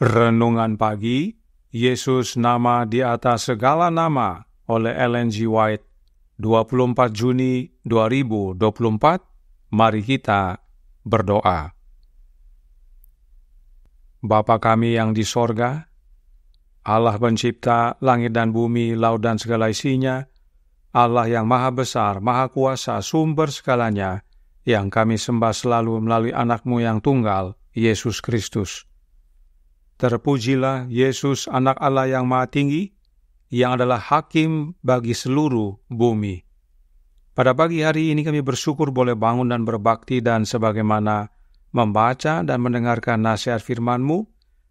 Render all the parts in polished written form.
Renungan pagi, Yesus nama di atas segala nama oleh Ellen G. White, 24 Juni 2024. Mari kita berdoa. Bapa kami yang di sorga, Allah pencipta langit dan bumi, laut dan segala isinya, Allah yang maha besar, maha kuasa, sumber segalanya, yang kami sembah selalu melalui anak-Mu yang tunggal, Yesus Kristus. Terpujilah Yesus, anak Allah yang maha tinggi, yang adalah hakim bagi seluruh bumi. Pada pagi hari ini kami bersyukur boleh bangun dan berbakti, dan sebagaimana membaca dan mendengarkan nasihat firman-Mu,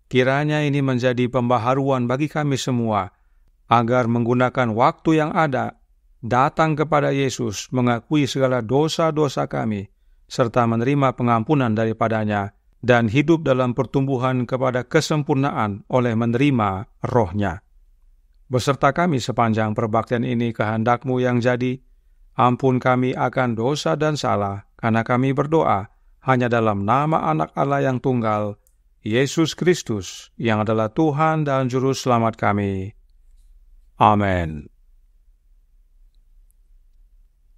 kiranya ini menjadi pembaharuan bagi kami semua, agar menggunakan waktu yang ada, datang kepada Yesus, mengakui segala dosa-dosa kami, serta menerima pengampunan daripadanya, dan hidup dalam pertumbuhan kepada kesempurnaan oleh menerima Roh-Nya. Beserta kami sepanjang perbaktian ini, kehendak-Mu yang jadi. Ampun kami akan dosa dan salah, karena kami berdoa hanya dalam nama Anak Allah yang tunggal, Yesus Kristus, yang adalah Tuhan dan Juru Selamat kami. Amin.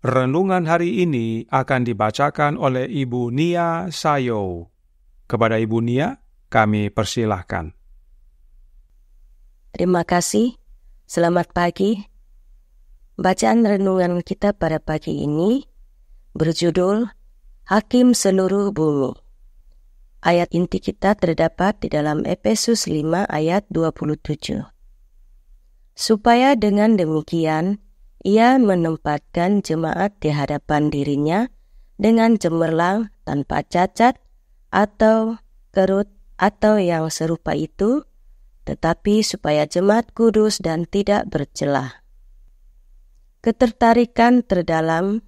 Renungan hari ini akan dibacakan oleh Ibu Nia Sayo. Kepada Ibu Nia, kami persilahkan. Terima kasih. Selamat pagi. Bacaan renungan kita pada pagi ini berjudul Hakim Seluruh Bumi. Ayat inti kita terdapat di dalam Efesus 5 ayat 27. Supaya dengan demikian ia menempatkan jemaat di hadapan dirinya dengan cemerlang, tanpa cacat atau kerut atau yang serupa itu, tetapi supaya jemaat kudus dan tidak bercelah. Ketertarikan terdalam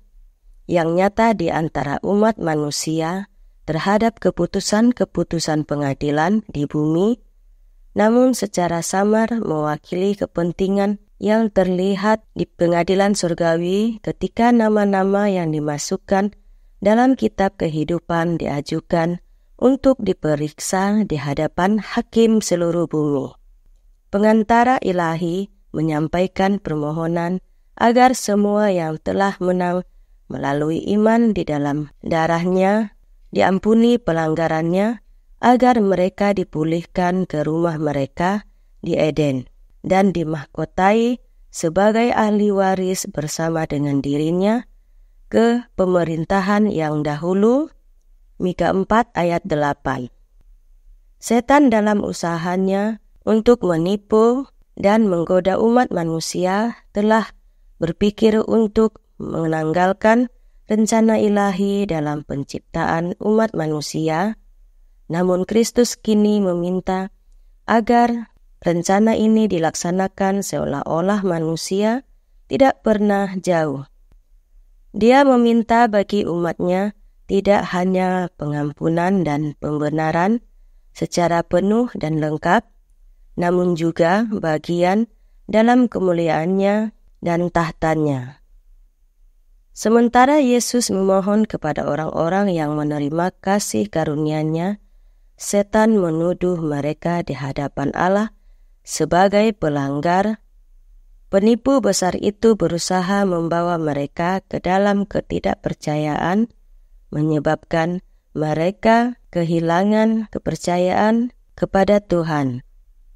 yang nyata di antara umat manusia terhadap keputusan-keputusan pengadilan di bumi, namun secara samar mewakili kepentingan yang terlihat di pengadilan surgawi ketika nama-nama yang dimasukkan dalam kitab kehidupan diajukan untuk diperiksa di hadapan hakim seluruh bumi. Pengantara ilahi menyampaikan permohonan agar semua yang telah menang melalui iman di dalam darah-Nya diampuni pelanggarannya, agar mereka dipulihkan ke rumah mereka di Eden dan dimahkotai sebagai ahli waris bersama dengan dirinya ke pemerintahan yang dahulu. Mika 4 ayat 8. Setan dalam usahanya untuk menipu dan menggoda umat manusia telah berpikir untuk menanggalkan rencana ilahi dalam penciptaan umat manusia, namun Kristus kini meminta agar rencana ini dilaksanakan seolah-olah manusia tidak pernah jauh. Dia meminta bagi umat-Nya tidak hanya pengampunan dan pembenaran secara penuh dan lengkap, namun juga bagian dalam kemuliaan-Nya dan tahta-Nya. Sementara Yesus memohon kepada orang-orang yang menerima kasih karunia-Nya, setan menuduh mereka di hadapan Allah sebagai pelanggar. Penipu besar itu berusaha membawa mereka ke dalam ketidakpercayaan, menyebabkan mereka kehilangan kepercayaan kepada Tuhan,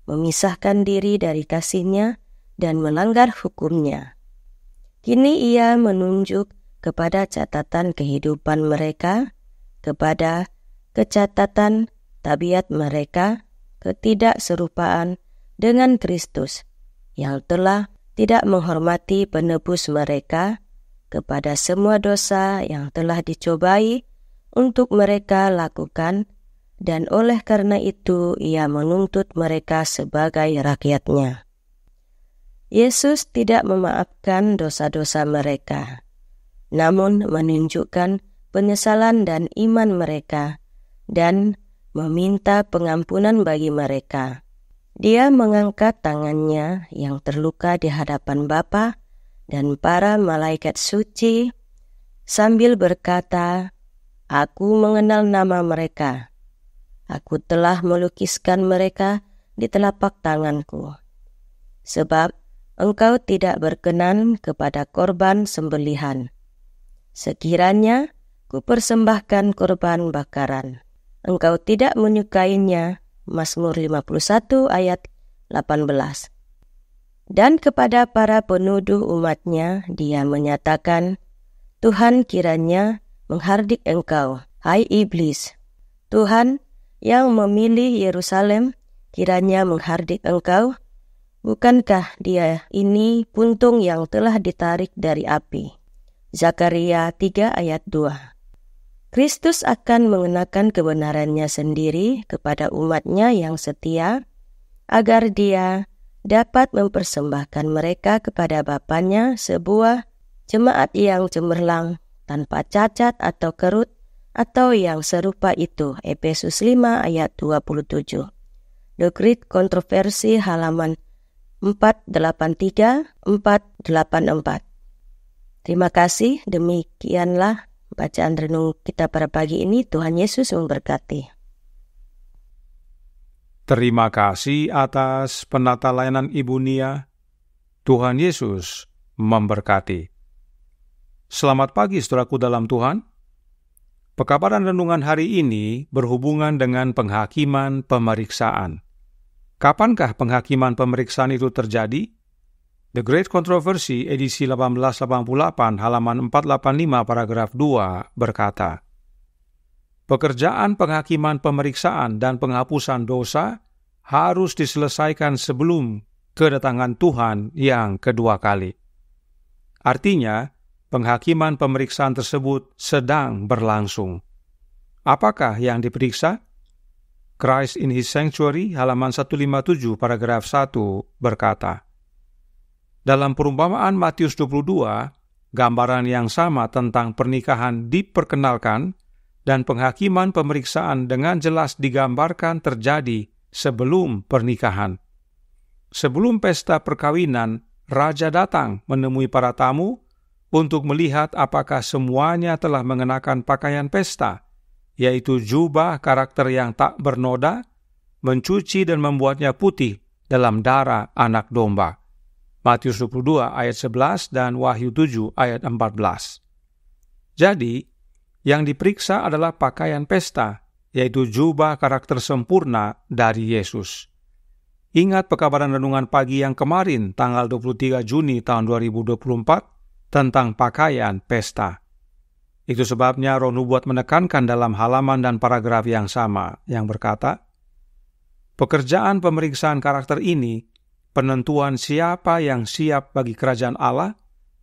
memisahkan diri dari kasih-Nya, dan melanggar hukum-Nya. Kini ia menunjuk kepada catatan kehidupan mereka, kepada kecatatan tabiat mereka, ketidakserupaan dengan Kristus, yang telah tidak menghormati penebus mereka, kepada semua dosa yang telah dicobai untuk mereka lakukan, dan oleh karena itu ia menuntut mereka sebagai rakyat-Nya. Yesus tidak memaafkan dosa-dosa mereka, namun menunjukkan penyesalan dan iman mereka, dan meminta pengampunan bagi mereka. Dia mengangkat tangan-Nya yang terluka di hadapan Bapa dan para malaikat suci, sambil berkata, "Aku mengenal nama mereka." Aku telah melukiskan mereka di telapak tanganku. Sebab Engkau tidak berkenan kepada korban sembelihan. Sekiranya ku persembahkan korban bakaran, Engkau tidak menyukainya. Mazmur 51 ayat 18. Dan kepada para penuduh umatnya dia menyatakan, Tuhan kiranya menghardik engkau, hai iblis. Tuhan yang memilih Yerusalem kiranya menghardik engkau. Bukankah dia ini puntung yang telah ditarik dari api? Zakaria 3 ayat 2. Kristus akan mengenakan kebenarannya sendiri kepada umatnya yang setia, agar dia dapat mempersembahkan mereka kepada Bapanya sebuah jemaat yang cemerlang, tanpa cacat atau kerut, atau yang serupa itu. Efesus 5 ayat 27. The Great Controversy halaman 483-484. Terima kasih, demikianlah bacaan renung kita pada pagi ini. Tuhan Yesus memberkati. Terima kasih atas penata layanan Ibu Nia. Tuhan Yesus memberkati. Selamat pagi saudaraku dalam Tuhan. Pekabaran renungan hari ini berhubungan dengan penghakiman pemeriksaan. Kapankah penghakiman pemeriksaan itu terjadi? The Great Controversy edisi 1888 halaman 485 paragraf 2 berkata, pekerjaan penghakiman pemeriksaan dan penghapusan dosa harus diselesaikan sebelum kedatangan Tuhan yang kedua kali. Artinya, penghakiman pemeriksaan tersebut sedang berlangsung. Apakah yang diperiksa? Christ in His Sanctuary halaman 157 paragraf 1 berkata, dalam perumpamaan Matius 22, gambaran yang sama tentang pernikahan diperkenalkan dan penghakiman pemeriksaan dengan jelas digambarkan terjadi sebelum pernikahan. Sebelum pesta perkawinan, raja datang menemui para tamu untuk melihat apakah semuanya telah mengenakan pakaian pesta, yaitu jubah karakter yang tak bernoda, mencuci dan membuatnya putih dalam darah anak domba. Matius 22 ayat 11 dan Wahyu 7 ayat 14. Jadi, yang diperiksa adalah pakaian pesta, yaitu jubah karakter sempurna dari Yesus. Ingat pekabaran renungan pagi yang kemarin, tanggal 23 Juni tahun 2024, tentang pakaian pesta. Itu sebabnya Roh Nubuat menekankan dalam halaman dan paragraf yang sama, yang berkata, pekerjaan pemeriksaan karakter ini, penentuan siapa yang siap bagi kerajaan Allah,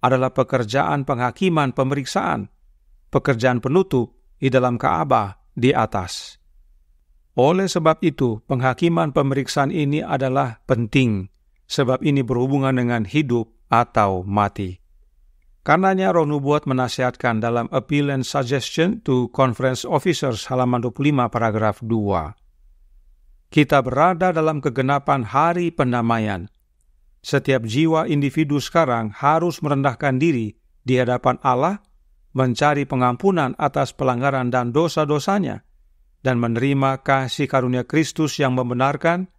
adalah pekerjaan penghakiman pemeriksaan, pekerjaan penutup di dalam Ka'bah di atas. Oleh sebab itu, penghakiman pemeriksaan ini adalah penting, sebab ini berhubungan dengan hidup atau mati. Karenanya Roh Nubuat menasihatkan dalam Appeal and Suggestion to Conference Officers halaman 25 paragraf 2. Kita berada dalam kegenapan hari pendamaian. Setiap jiwa individu sekarang harus merendahkan diri di hadapan Allah, mencari pengampunan atas pelanggaran dan dosa-dosanya, dan menerima kasih karunia Kristus yang membenarkan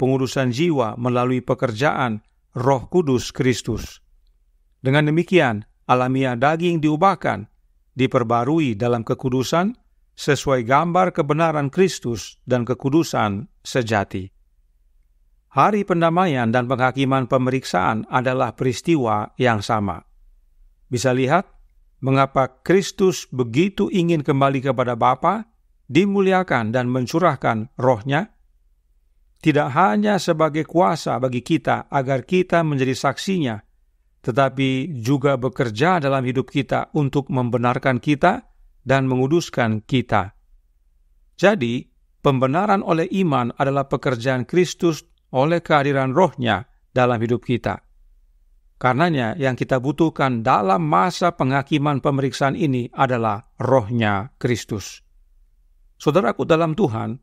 pengudusan jiwa melalui pekerjaan Roh Kudus Kristus. Dengan demikian, alamiah daging diubahkan, diperbarui dalam kekudusan sesuai gambar kebenaran Kristus dan kekudusan sejati. Hari pendamaian dan penghakiman pemeriksaan adalah peristiwa yang sama. Bisa lihat mengapa Kristus begitu ingin kembali kepada Bapa, dimuliakan dan mencurahkan Roh-Nya, tidak hanya sebagai kuasa bagi kita agar kita menjadi saksinya, tetapi juga bekerja dalam hidup kita untuk membenarkan kita dan menguduskan kita. Jadi, pembenaran oleh iman adalah pekerjaan Kristus oleh kehadiran Roh-Nya dalam hidup kita. Karenanya, yang kita butuhkan dalam masa penghakiman pemeriksaan ini adalah Roh-Nya Kristus. Saudaraku dalam Tuhan,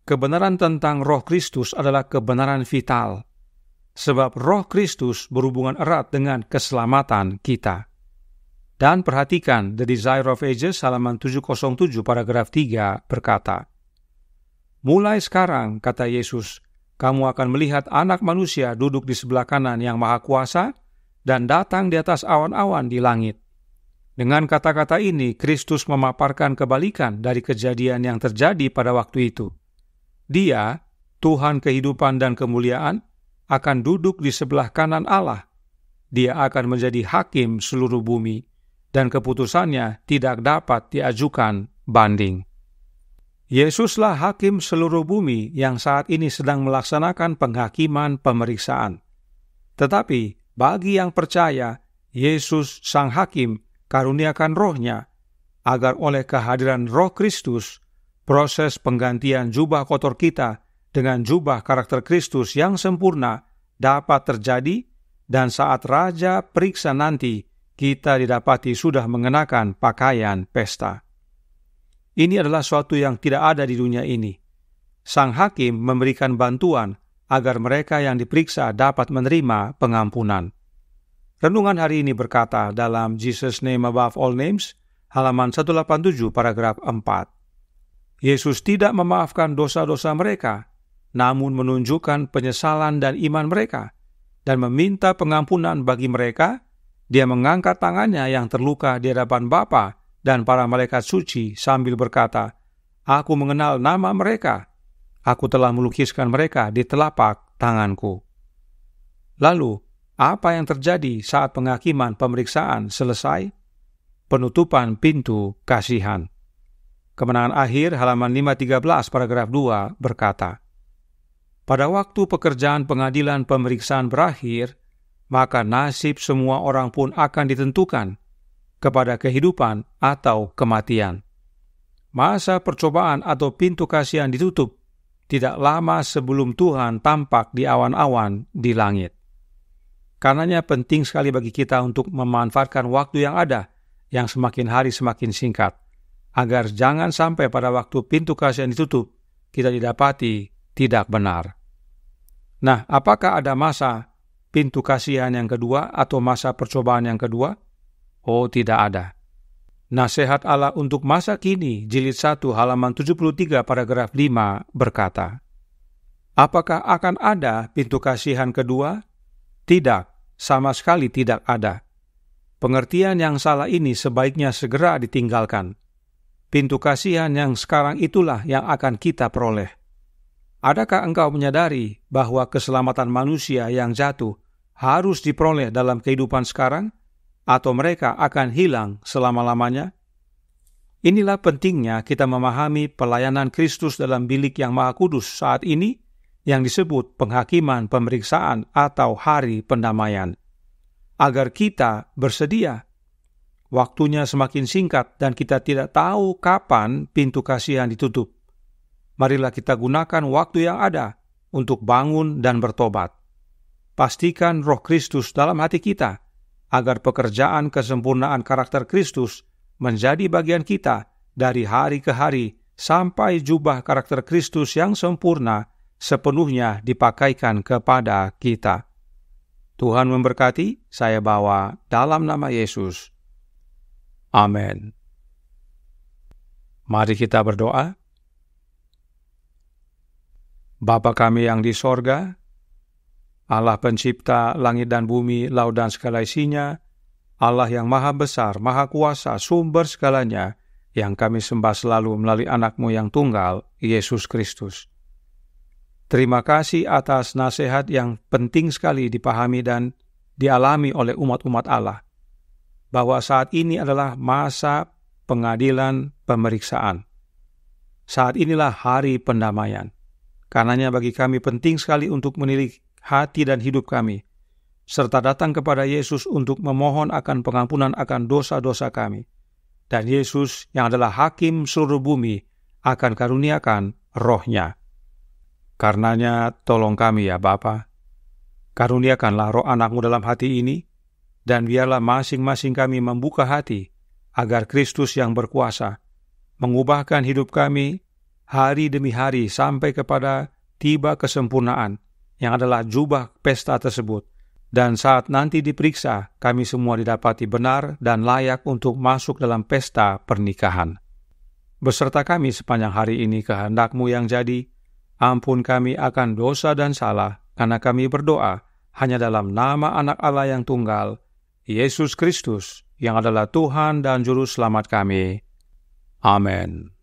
kebenaran tentang Roh Kristus adalah kebenaran vital, sebab Roh Kristus berhubungan erat dengan keselamatan kita. Dan perhatikan The Desire of Ages halaman 707 paragraf 3 berkata, Mulai sekarang, kata Yesus, kamu akan melihat Anak Manusia duduk di sebelah kanan Yang Maha Kuasa dan datang di atas awan-awan di langit. Dengan kata-kata ini, Kristus memaparkan kebalikan dari kejadian yang terjadi pada waktu itu. Dia, Tuhan kehidupan dan kemuliaan, akan duduk di sebelah kanan Allah. Dia akan menjadi hakim seluruh bumi, dan keputusannya tidak dapat diajukan banding. Yesuslah hakim seluruh bumi yang saat ini sedang melaksanakan penghakiman pemeriksaan. Tetapi bagi yang percaya, Yesus sang hakim karuniakan Roh-Nya, agar oleh kehadiran Roh Kristus, proses penggantian jubah kotor kita dengan jubah karakter Kristus yang sempurna dapat terjadi, dan saat Raja periksa nanti, kita didapati sudah mengenakan pakaian pesta. Ini adalah suatu yang tidak ada di dunia ini. Sang hakim memberikan bantuan agar mereka yang diperiksa dapat menerima pengampunan. Renungan hari ini berkata dalam Jesus Name Above All Names, halaman 187 paragraf 4. Yesus tidak memaafkan dosa-dosa mereka, namun menunjukkan penyesalan dan iman mereka, dan meminta pengampunan bagi mereka. Dia mengangkat tangannya yang terluka di hadapan Bapa dan para malaikat suci sambil berkata, "Aku mengenal nama mereka. Aku telah melukiskan mereka di telapak tanganku." Lalu, apa yang terjadi saat penghakiman pemeriksaan selesai? Penutupan pintu kasihan. Kemenangan akhir halaman 513 paragraf 2 berkata, pada waktu pekerjaan pengadilan pemeriksaan berakhir, maka nasib semua orang pun akan ditentukan kepada kehidupan atau kematian. Masa percobaan atau pintu kasihan ditutup tidak lama sebelum Tuhan tampak di awan-awan di langit. Karenanya penting sekali bagi kita untuk memanfaatkan waktu yang ada, yang semakin hari semakin singkat, agar jangan sampai pada waktu pintu kasihan ditutup, kita didapati tidak benar. Nah, apakah ada masa pintu kasihan yang kedua atau masa percobaan yang kedua? Oh, tidak ada. Nasihat Allah untuk masa kini, jilid 1 halaman 73 paragraf 5 berkata, apakah akan ada pintu kasihan kedua? Tidak, sama sekali tidak ada. Pengertian yang salah ini sebaiknya segera ditinggalkan. Pintu kasihan yang sekarang itulah yang akan kita peroleh. Adakah engkau menyadari bahwa keselamatan manusia yang jatuh harus diperoleh dalam kehidupan sekarang, atau mereka akan hilang selama-lamanya? Inilah pentingnya kita memahami pelayanan Kristus dalam bilik yang Maha Kudus saat ini, yang disebut penghakiman pemeriksaan atau hari pendamaian, agar kita bersedia. Waktunya semakin singkat dan kita tidak tahu kapan pintu kasihan ditutup. Marilah kita gunakan waktu yang ada untuk bangun dan bertobat. Pastikan Roh Kristus dalam hati kita, agar pekerjaan kesempurnaan karakter Kristus menjadi bagian kita dari hari ke hari sampai jubah karakter Kristus yang sempurna sepenuhnya dipakaikan kepada kita. Tuhan memberkati, saya bawa dalam nama Yesus. Amin. Mari kita berdoa. Bapa kami yang di sorga, Allah pencipta langit dan bumi, laut dan segala isinya, Allah yang maha besar, maha kuasa, sumber segalanya, yang kami sembah selalu melalui anak-Mu yang tunggal, Yesus Kristus. Terima kasih atas nasihat yang penting sekali dipahami dan dialami oleh umat-umat Allah, bahwa saat ini adalah masa pengadilan pemeriksaan. Saat inilah hari pendamaian. Karenanya bagi kami penting sekali untuk menilik hati dan hidup kami, serta datang kepada Yesus untuk memohon akan pengampunan akan dosa-dosa kami. Dan Yesus yang adalah hakim seluruh bumi akan karuniakan Roh-Nya. Karenanya tolong kami ya Bapa, karuniakanlah Roh anak-Mu dalam hati ini, dan biarlah masing-masing kami membuka hati, agar Kristus yang berkuasa mengubahkan hidup kami hari demi hari sampai kepada tiba kesempurnaan, yang adalah jubah pesta tersebut. Dan saat nanti diperiksa, kami semua didapati benar dan layak untuk masuk dalam pesta pernikahan. beserta kami sepanjang hari ini kehendak-Mu yang jadi. Ampun kami akan dosa dan salah, karena kami berdoa hanya dalam nama Anak Allah yang tunggal, Yesus Kristus, yang adalah Tuhan dan Juru Selamat kami. Amin.